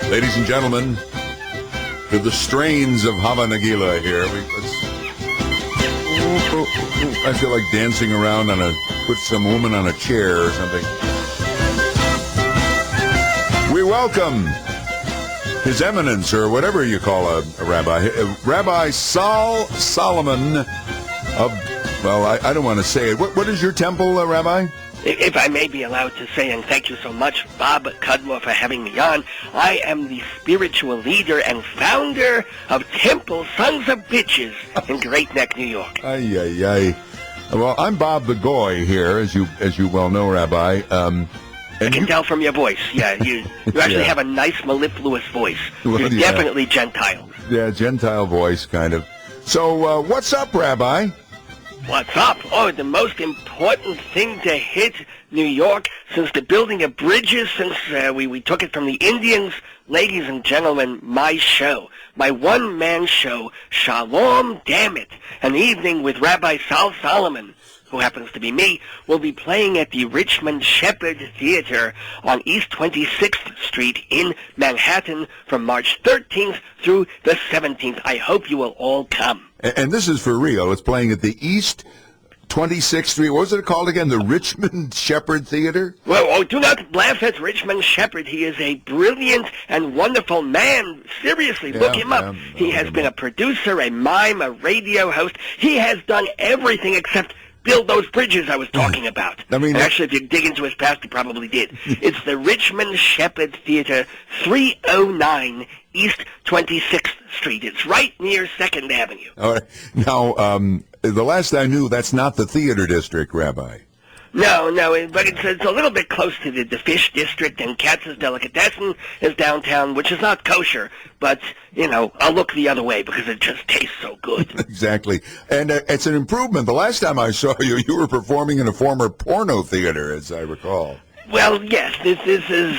Ladies and gentlemen, to the strains of Hava Nagila here, I feel like dancing around with some woman on a chair or something. We welcome His Eminence, or whatever you call a rabbi, Rabbi Sol Solomon of, well, I don't want to say it. What is your temple, Rabbi? If I may be allowed to say, and thank you so much, Bob Cudmore, for having me on, I am the spiritual leader and founder of Temple Sons of Bitches in Great Neck, New York. Ay. Well, I'm Bob the Goy here, as you well know, Rabbi. I can tell from your voice. Yeah, you actually have a nice mellifluous voice. Well, You're definitely Gentile. Yeah, Gentile voice, kind of. So, what's up, Rabbi? What's up? Oh, the most important thing to hit New York since the building of bridges, since we took it from the Indians. Ladies and gentlemen, my show, my one-man show, Shalom Dammit, an evening with Rabbi Sol Solomon, who happens to be me, will be playing at the Richmond Shepard Theater on East 26th Street in Manhattan from March 13th through the 17th. I hope you will all come. And this is for real. It's playing at the East 26th Street. What was it called again? The Richmond Shepard Theater? Well, do not laugh at Richmond Shepard. He is a brilliant and wonderful man. Seriously, look him up. He has been a producer, a mime, a radio host. He has done everything except build those bridges I was talking about. I mean, actually, if you dig into his past, he probably did. It's the Richmond Shepard Theater, 309 East 26th Street. It's right near 2nd Avenue. All right. Now, the last I knew, that's not the theater district, Rabbi. No, but it's a little bit close to the Fish District, and Katz's Delicatessen is downtown, which is not kosher, but, I'll look the other way because it just tastes so good. Exactly. And it's an improvement. The last time I saw you, you were performing in a former porno theater, as I recall. Well, yes, this is,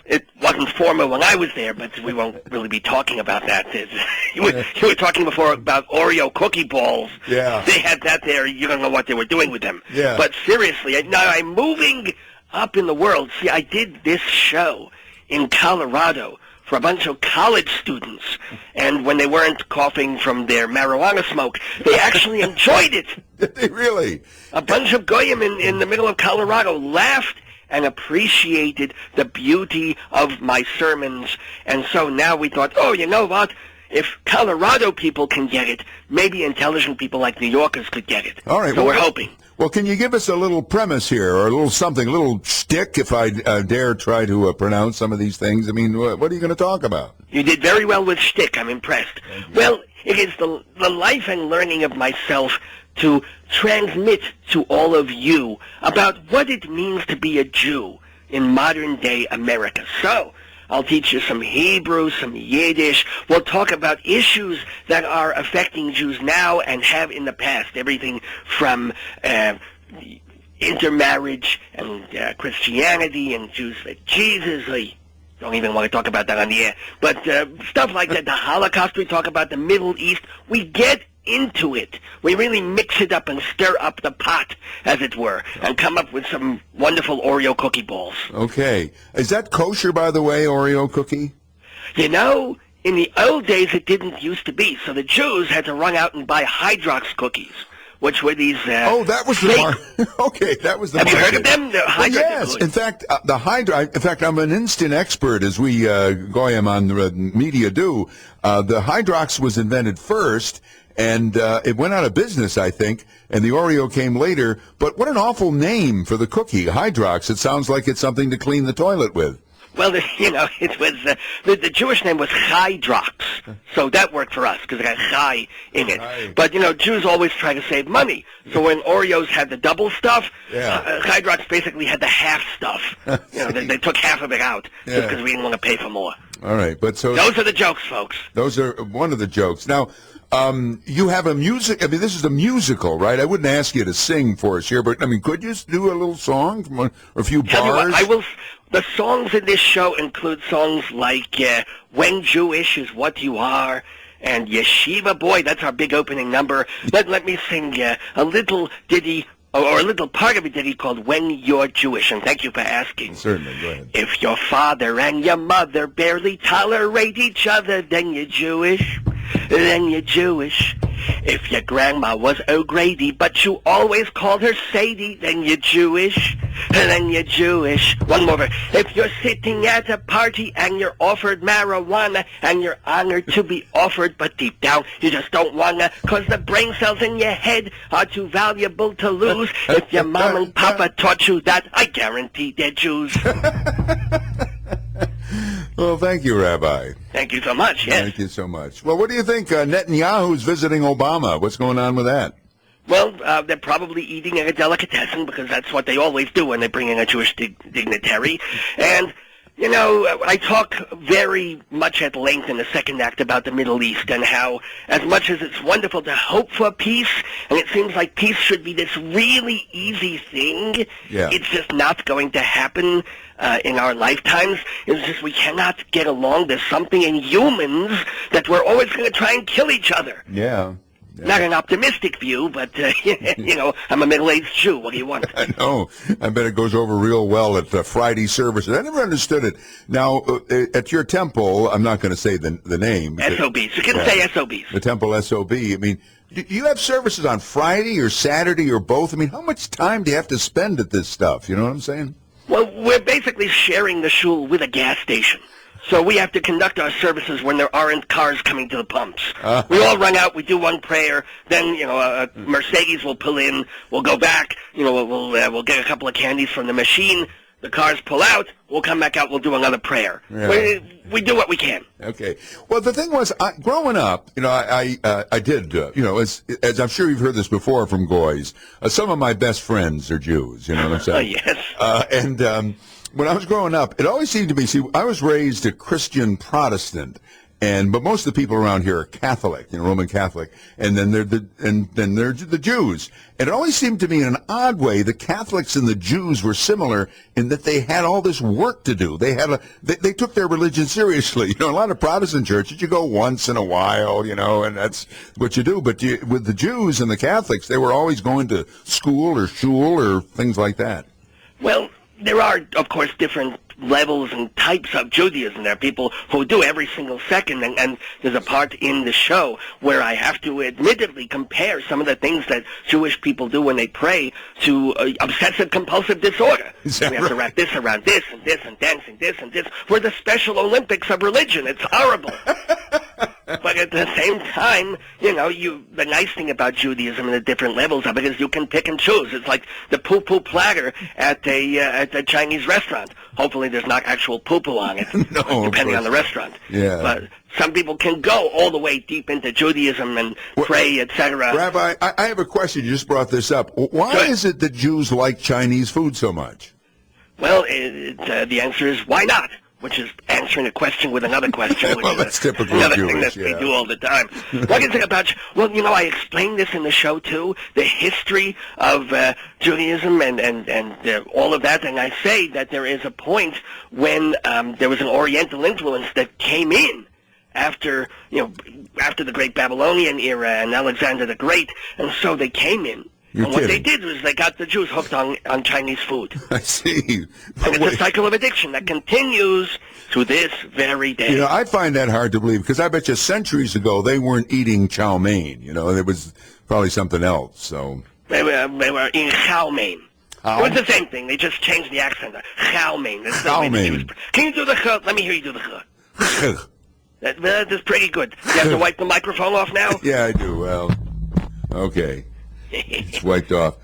it wasn't formal when I was there, but we won't really be talking about that. You were talking before about Oreo cookie balls. Yeah. They had that there. You don't know what they were doing with them. Yeah. But seriously, I'm moving up in the world. See, I did this show in Colorado for a bunch of college students, and when they weren't coughing from their marijuana smoke, they actually enjoyed it. Did they really? A bunch of goyim in the middle of Colorado laughed and appreciated the beauty of my sermons. And so now we thought, you know what? If Colorado people can get it, maybe intelligent people like New Yorkers could get it. All right. So we're hoping. Well, can you give us a little premise here, or a little something, a little shtick, if I dare try to pronounce some of these things? I mean, what are you going to talk about? You did very well with shtick. I'm impressed. Well, it is the life and learning of myself to transmit to all of you about what it means to be a Jew in modern-day America. So, I'll teach you some Hebrew, some Yiddish. We'll talk about issues that are affecting Jews now and have in the past. Everything from intermarriage and Christianity and Jews for Jesus. I don't even want to talk about that on the air. But stuff like that, the Holocaust, we talk about the Middle East. We get into it. We really mix it up and stir up the pot, as it were, and come up with some wonderful Oreo cookie balls. Okay. Is that kosher, by the way, Oreo cookie? In the old days it didn't used to be, so the Jews had to run out and buy Hydrox cookies, which were these that was the market. Okay, that was the Have market. You heard of them? Well, yes. In fact, I'm an instant expert, as we Goyim on the media do. The Hydrox was invented first, and it went out of business, I think, and the Oreo came later. But what an awful name for the cookie, Hydrox. It sounds like it's something to clean the toilet with. Well, it was the Jewish name was Hydrox, so that worked for us because it got Chai in it. Right. But Jews always try to save money, so when Oreos had the double stuff, Hydrox basically had the half stuff. They took half of it out just because we didn't want to pay for more. All right, but so those are the jokes, folks. Those are one of the jokes. Now, you have a music. I mean, this is a musical, right? I wouldn't ask you to sing for us here, but could you do a little song or a few bars? Tell you what, I will. The songs in this show include songs like "When Jewish Is What You Are" and "Yeshiva Boy." That's our big opening number. Let me sing a little ditty or a little part of it that he called When You're Jewish, and thank you for asking. Certainly, go ahead. If your father and your mother barely tolerate each other, then you're Jewish. Then you're Jewish. If your grandma was O'Grady, but you always called her Sadie, then you're Jewish. Then you're Jewish. One more. If you're sitting at a party and you're offered marijuana and you're honored to be offered, but deep down you just don't wanna, 'cause the brain cells in your head are too valuable to lose. If your mom and papa taught you that, I guarantee they're Jews. Well, thank you, Rabbi. Thank you so much, yes. Thank you so much. Well, what do you think? Netanyahu's visiting Obama. What's going on with that? Well, they're probably eating a delicatessen because that's what they always do when they bring in a Jewish dignitary. And, you know, I talk very much at length in the second act about the Middle East and how, as much as it's wonderful to hope for peace, and it seems like peace should be this really easy thing, it's just not going to happen in our lifetimes. It's just we cannot get along. There's something in humans that we're always going to try and kill each other. Yeah. Not an optimistic view, but, you know, I'm a middle-aged Jew. What do you want? I know. I bet it goes over real well at the Friday services. I never understood it. Now, at your temple, I'm not going to say the name. SOBs. You can say SOBs. The temple SOB. I mean, do you have services on Friday or Saturday or both? I mean, how much time do you have to spend at this stuff? You know what I'm saying? Well, we're basically sharing the shul with a gas station. So we have to conduct our services when there aren't cars coming to the pumps. We all run out, we do one prayer, then, you know, a Mercedes will pull in, we'll go back, you know, we'll get a couple of candies from the machine, the cars pull out, we'll come back out, we'll do another prayer. Yeah. We do what we can. Okay. Well, the thing was, growing up, you know, I did, you know, as I'm sure you've heard this before from Goys, some of my best friends are Jews, you know what I'm saying? Yes. When I was growing up, it always seemed to me, see, I was raised a Christian Protestant, but most of the people around here are Catholic, you know, Roman Catholic, and then they're the Jews. And it always seemed to me in an odd way the Catholics and the Jews were similar in that they had all this work to do. They took their religion seriously. You know, a lot of Protestant churches, you go once in a while, you know, and that's what you do. But with the Jews and the Catholics, they were always going to school or shul or things like that. Well, there are, of course, different levels and types of Judaism. There are people who do every single second, and there's a part in the show where I have to admittedly compare some of the things that Jewish people do when they pray to obsessive-compulsive disorder. We have to wrap this around this and this and dancing this and this. We're the Special Olympics of religion. It's horrible. But at the same time, you know, the nice thing about Judaism and the different levels of it is you can pick and choose. It's like the poo-poo platter at a Chinese restaurant. Hopefully there's not actual poo-poo on it, depending on the restaurant. Yeah. But some people can go all the way deep into Judaism and pray, etc. Rabbi, I have a question. You just brought this up. Why is it that Jews like Chinese food so much? Well, the answer is why not? Which is answering a question with another question. Which well, that's typical another Jewish, thing that we do all the time. What is it about? Well, you know, I explained this in the show too. The history of Judaism and all of that, and I say that there is a point when there was an Oriental influence that came in after the Great Babylonian era and Alexander the Great, and so they came in. What they did was they got the Jews hooked on Chinese food. I see. And it's a cycle of addiction that continues to this very day. You know, I find that hard to believe because I bet you centuries ago they weren't eating chow mein. You know, it was probably something else. So they were eating chow mein. It was the same thing. They just changed the accent. Chow mein. Chow mein. Can you do the ch? Let me hear you do the ch. That's pretty good. You have to wipe the microphone off now? Yeah, I do. Well, okay. It's wiped off.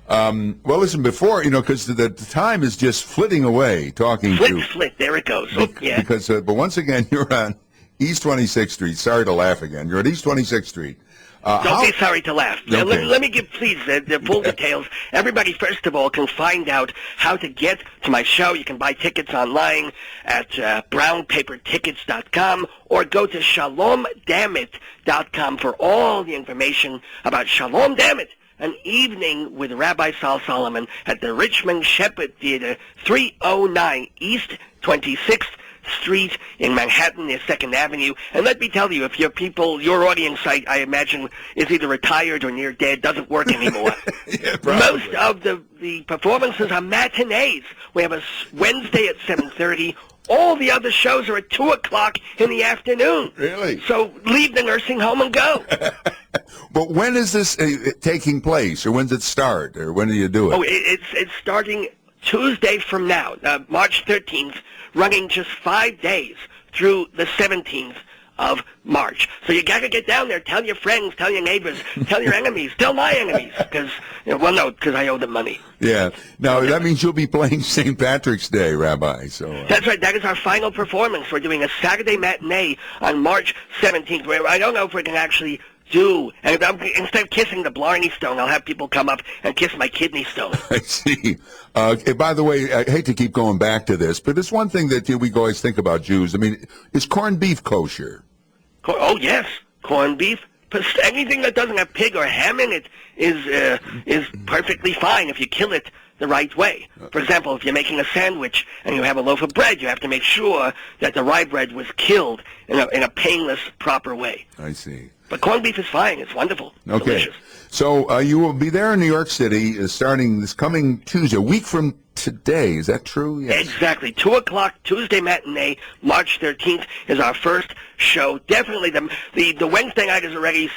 Well, listen, before, you know, because the time is just flitting away talking to... Flit, there it goes. Yeah. Because, but once again, you're on East 26th Street. Sorry to laugh again. You're at East 26th Street. Don't be sorry to laugh. Okay. Let me give, please, the full details. Everybody, first of all, can find out how to get to my show. You can buy tickets online at brownpapertickets.com or go to shalomdammit.com for all the information about Shalom Dammit, an evening with Rabbi Sol Solomon at the Richmond Shepard Theater, 309 East 26th Street in Manhattan near 2nd Avenue. And let me tell you, if your audience, I imagine, is either retired or near dead, doesn't work anymore. Yeah, Most of the performances are matinees. We have a Wednesday at 7:30. All the other shows are at 2 o'clock in the afternoon. Really? So leave the nursing home and go. But when is this taking place, or when does it start, or when do you do it? Oh, it's starting Tuesday from now, March 13th, running just 5 days through the 17th of March. So you got to get down there. Tell your friends, tell your neighbors, tell your enemies, tell my enemies, because I owe them money. Yeah. Now, that means you'll be playing St. Patrick's Day, Rabbi. So That's right. That is our final performance. We're doing a Saturday matinee on March 17th, where I don't know if we can actually do, and instead of kissing the Blarney Stone, I'll have people come up and kiss my kidney stone. I see. By the way, I hate to keep going back to this, but it's one thing that we always think about Jews. I mean, is corned beef kosher? Oh, yes. Corned beef. Anything that doesn't have pig or ham in it is perfectly fine if you kill it the right way. For example, if you're making a sandwich and you have a loaf of bread, you have to make sure that the rye bread was killed in a painless, proper way. I see. But corned beef is fine. It's wonderful. Okay. Delicious. So you will be there in New York City starting this coming Tuesday, a week from today. Is that true? Yes. Exactly. 2 o'clock, Tuesday matinee, March 13th is our first show. Definitely the Wednesday night is already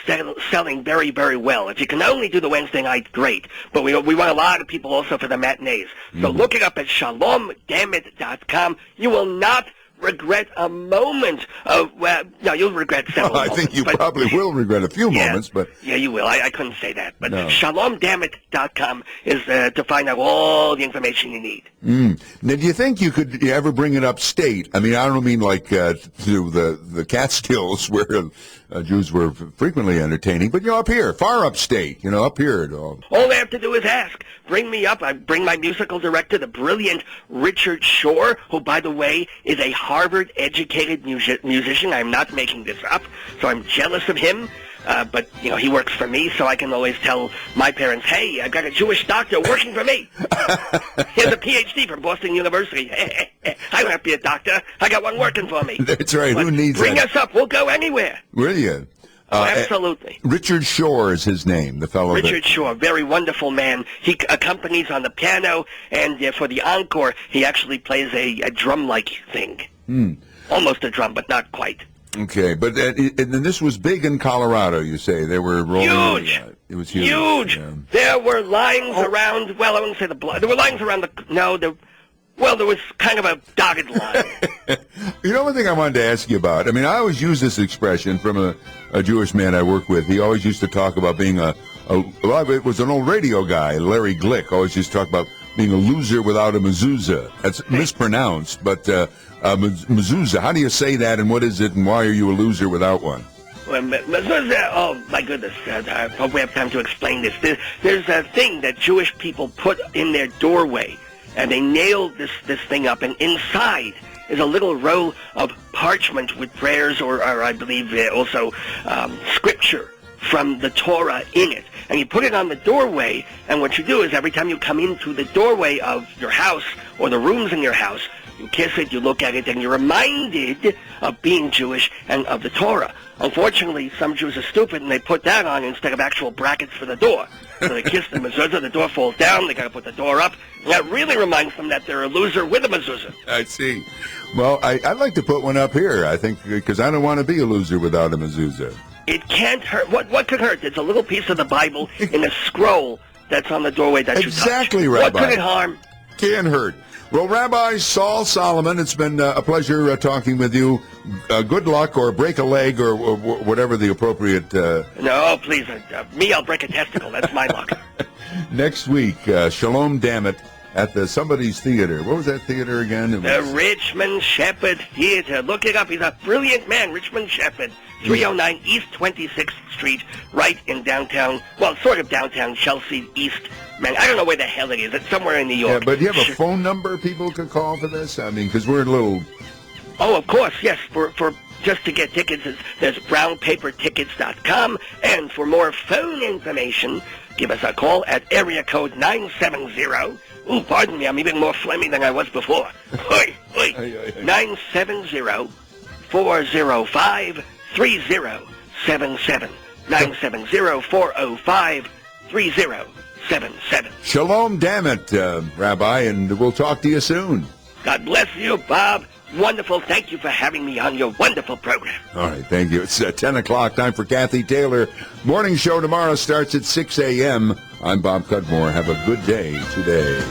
selling very, very well. If you can only do the Wednesday night, great. But we want a lot of people also for the matinees. So look it up at shalomdammit.com. You will not regret a moment of, no, you'll regret several moments. I think you probably will regret a few moments, but... Yeah, you will. I couldn't say that. But no. shalomdammit.com is to find out all the information you need. Now, do you think you could ever bring it upstate? I mean, I don't mean like to the Catskills where Jews were frequently entertaining, but, up here, far upstate, up here. At all they have to do is ask. Bring me up. I bring my musical director, the brilliant Richard Shore, who, by the way, is a Harvard-educated musician. I'm not making this up, so I'm jealous of him. But, he works for me, so I can always tell my parents, hey, I've got a Jewish doctor working for me. He has a Ph.D. from Boston University. I don't have to be a doctor. I got one working for me. That's right. But who needs bring that? us up. We'll go anywhere. Will you? Absolutely. Richard Shore is his name, the fellow. Richard Shore, very wonderful man. He accompanies on the piano, and for the encore, he actually plays a drum-like thing. Almost a drum, but not quite. Okay, but and this was big in Colorado, you say. They were rolling. Huge. It was huge. Huge. Yeah. There were lines around, well, I wouldn't say there were lines around there was kind of a dotted line. One thing I wanted to ask you about, I mean, I always use this expression from a Jewish man I work with. He always used to talk about being it was an old radio guy, Larry Glick, always used to talk about being a loser without a mezuzah. That's mispronounced, but mezuzah, how do you say that, and what is it, and why are you a loser without one? Well, mezuzah, oh, my goodness, I hope we have time to explain this. There's a thing that Jewish people put in their doorway, and they nailed this thing up, and inside is a little roll of parchment with prayers or I believe also scripture from the Torah in it. And you put it on the doorway, and what you do is every time you come in through the doorway of your house or the rooms in your house, you kiss it, you look at it, and you're reminded of being Jewish and of the Torah. Unfortunately, some Jews are stupid, and they put that on instead of actual brackets for the door. So they kiss the mezuzah, the door falls down, they got to put the door up, and that really reminds them that they're a loser with a mezuzah. I see. Well, I'd like to put one up here, I think, because I don't want to be a loser without a mezuzah. It can't hurt. What could hurt? It's a little piece of the Bible in a scroll that's on the doorway that you touch. Exactly, Rabbi. What could it harm? Can't hurt. Well, Rabbi Sol Solomon, it's been a pleasure talking with you. Good luck, or break a leg, or whatever the appropriate... No, please. I'll break a testicle. That's my luck. Next week, Shalom Dammit at the somebody's theater. What was that theater again? The Richmond Shepard Theater. Look it up. He's a brilliant man, Richmond Shepard. 309 East 26th Street, right in downtown, well, sort of downtown Chelsea East. Man, I don't know where the hell it is. It's somewhere in New York. Yeah, but do you have a phone number people could call for this? I mean, because we're a little... Oh, of course, yes. For just to get tickets, there's brownpapertickets.com. And for more phone information, give us a call at area code 970 Ooh, pardon me, I'm even more phlegmy than I was before. Oi, oi. 970-405-3077. 970-405-3077. Shalom Dammit, Rabbi, and we'll talk to you soon. God bless you, Bob. Wonderful. Thank you for having me on your wonderful program. All right, thank you. It's 10 o'clock, time for Kathy Taylor. Morning show tomorrow starts at 6 a.m. I'm Bob Cudmore. Have a good day today.